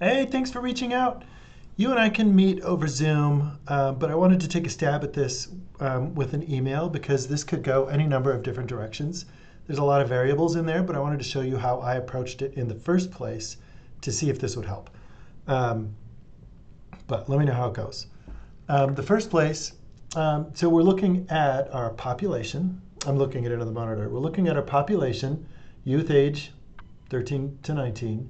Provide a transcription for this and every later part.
Hey, thanks for reaching out. You and I can meet over Zoom, but I wanted to take a stab at this with an email because this could go any number of different directions. There's a lot of variables in there, but I wanted to show you how I approached it in the first place to see if this would help. Um, but let me know how it goes. The first place, so we're looking at our population. I'm looking at it on the monitor. We're looking at our population, youth age 13 to 19.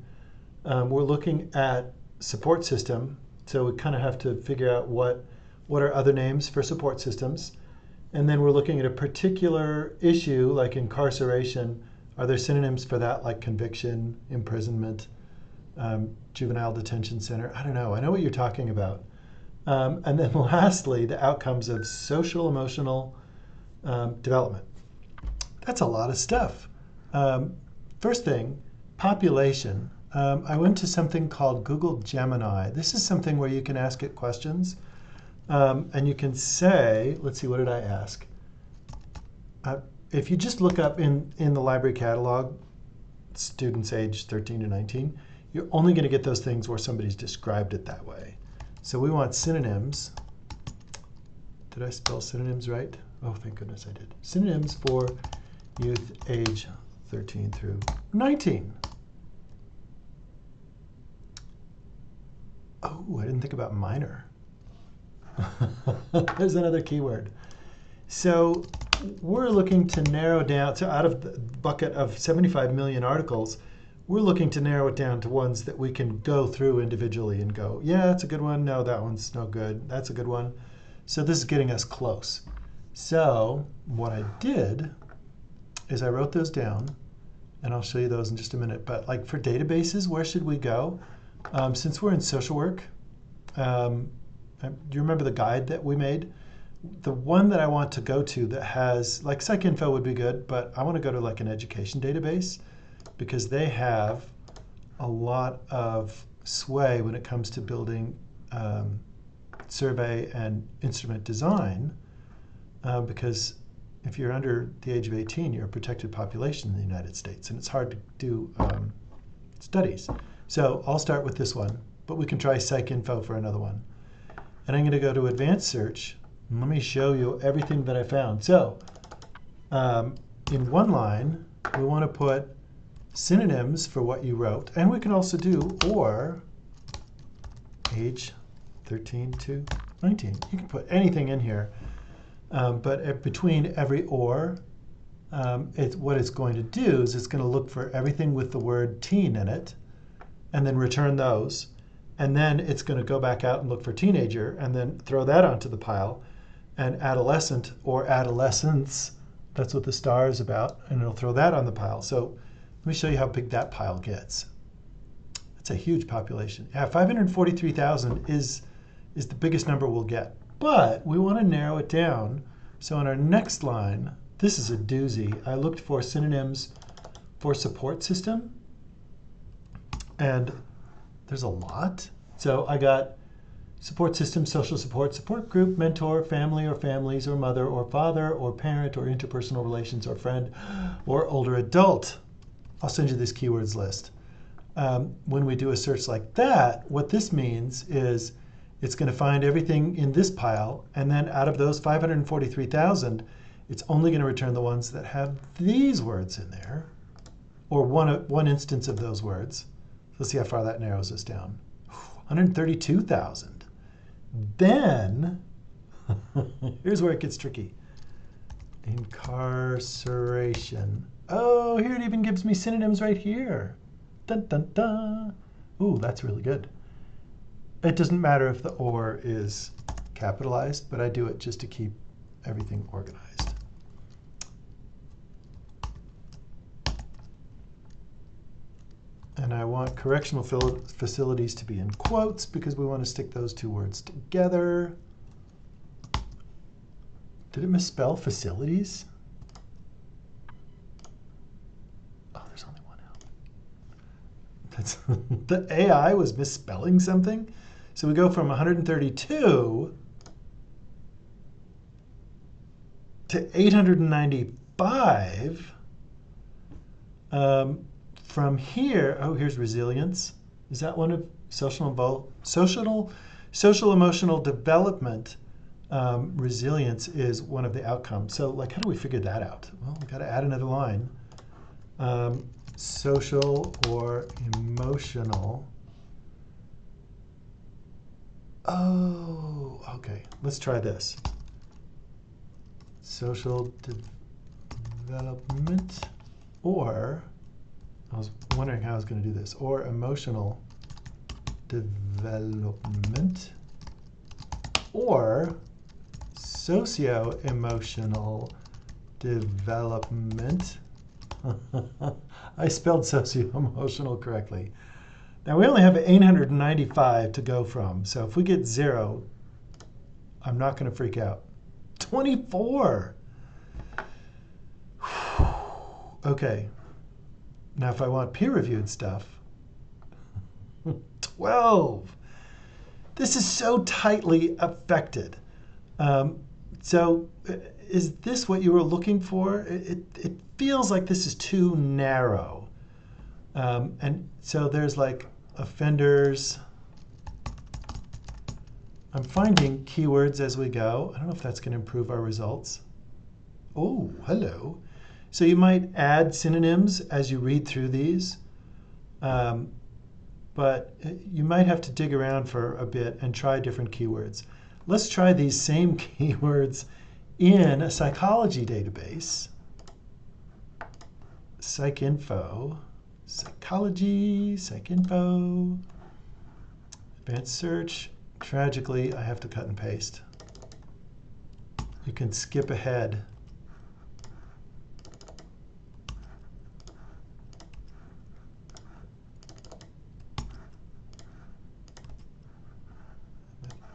We're looking at support system, so we kind of have to figure out what are other names for support systems. And then we're looking at a particular issue like incarceration. Are there synonyms for that like conviction, imprisonment, juvenile detention center? I don't know. I know what you're talking about. And then lastly, the outcomes of social emotional development. That's a lot of stuff. First thing, population. I went to something called Google Gemini. This is something where you can ask it questions. And you can say, let's see, what did I ask? If you just look up in the library catalog, students age 13 to 19, you're only going to get those things where somebody's described it that way. So we want synonyms. Did I spell synonyms right? Oh, thank goodness I did. Synonyms for youth age 13 through 19. Oh, I didn't think about minor. There's another keyword. So we're looking to narrow down, so out of the bucket of 75 million articles, we're looking to narrow it down to ones that we can go through individually and go, yeah, that's a good one. No, that one's no good. That's a good one. So this is getting us close. So what I did is I wrote those down, and I'll show you those in just a minute. But like for databases, where should we go? Since we're in social work, do you remember the guide that we made? The one that I want to go to that has, like PsycInfo would be good, but I want to go to like an education database because they have a lot of sway when it comes to building survey and instrument design. Because if you're under the age of 18, you're a protected population in the United States, and it's hard to do studies. So I'll start with this one, but we can try PsycInfo for another one. And I'm going to go to advanced search. And let me show you everything that I found. So in one line, we want to put synonyms for what you wrote. And we can also do or age 13 to 19. You can put anything in here. But between every or, what it's going to do is it's going to look for everything with the word teen in it and then return those. And then it's going to go back out and look for teenager and then throw that onto the pile. And adolescent or adolescence, that's what the star is about, and it'll throw that on the pile. So let me show you how big that pile gets. It's a huge population. Yeah, 543,000 is the biggest number we'll get. But we want to narrow it down. So in our next line, this is a doozy. I looked for synonyms for support system. And there's a lot. So I got support system, social support, support group, mentor, family or families, or mother or father, or parent, or interpersonal relations, or friend, or older adult. I'll send you this keywords list. When we do a search like that, what this means is it's going to find everything in this pile, and then out of those 543,000, it's only going to return the ones that have these words in there, or one instance of those words. Let's see how far that narrows us down. 132,000. Then, here's where it gets tricky. Incarceration. Oh, here it even gives me synonyms right here. Dun, dun, dun. Ooh, that's really good. It doesn't matter if the or is capitalized, but I do it just to keep everything organized. And I want correctional facilities to be in quotes because we want to stick those two words together. Did it misspell facilities? Oh, there's only one L. That's the AI was misspelling something. So we go from 132 to 895. From here, oh, here's resilience. Is that one of social emotional development? Resilience is one of the outcomes. So like, how do we figure that out? Well, we've got to add another line. Social or emotional. Oh, okay. Let's try this. Social development, or, I was wondering how I was going to do this, or emotional development, or socio-emotional development. I spelled socio-emotional correctly. Now we only have 895 to go from, so if we get 0, I'm not going to freak out. 24! Okay, now if I want peer-reviewed stuff, 12! This is so tightly affected. So is this what you were looking for? It feels like this is too narrow. And so there's like offenders. I'm finding keywords as we go. I don't know if that's going to improve our results. Oh, hello. So you might add synonyms as you read through these. But you might have to dig around for a bit and try different keywords. Let's try these same keywords in a psychology database. PsycInfo, psychology, PsycInfo, advanced search. Tragically, I have to cut and paste. You can skip ahead.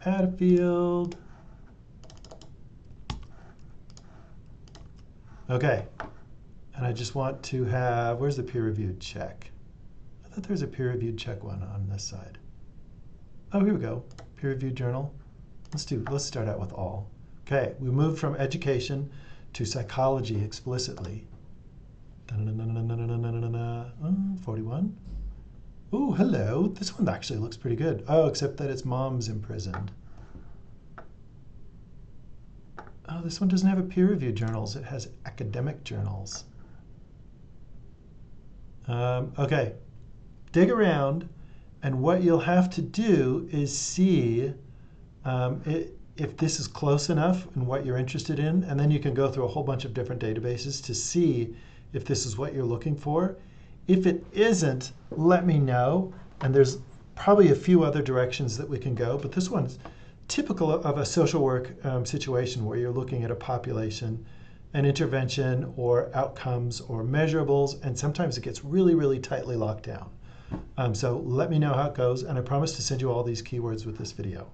Add a field. Okay, and I just want to have, where's the peer-reviewed check? I thought there was a peer-reviewed check one on this side. Oh, here we go, peer-reviewed journal. Let's start out with all. Okay, we moved from education to psychology explicitly. 41. Ooh, hello. This one actually looks pretty good. Oh, except that its mom's imprisoned. Oh, this one doesn't have a peer-reviewed journals. It has academic journals. Okay, dig around, and what you'll have to do is see if this is close enough in what you're interested in, and then you can go through a whole bunch of different databases to see if this is what you're looking for. If it isn't, let me know, and there's probably a few other directions that we can go, but this one's typical of a social work situation where you're looking at a population, an intervention, or outcomes, or measurables, and sometimes it gets really, really tightly locked down. So let me know how it goes, and I promise to send you all these keywords with this video.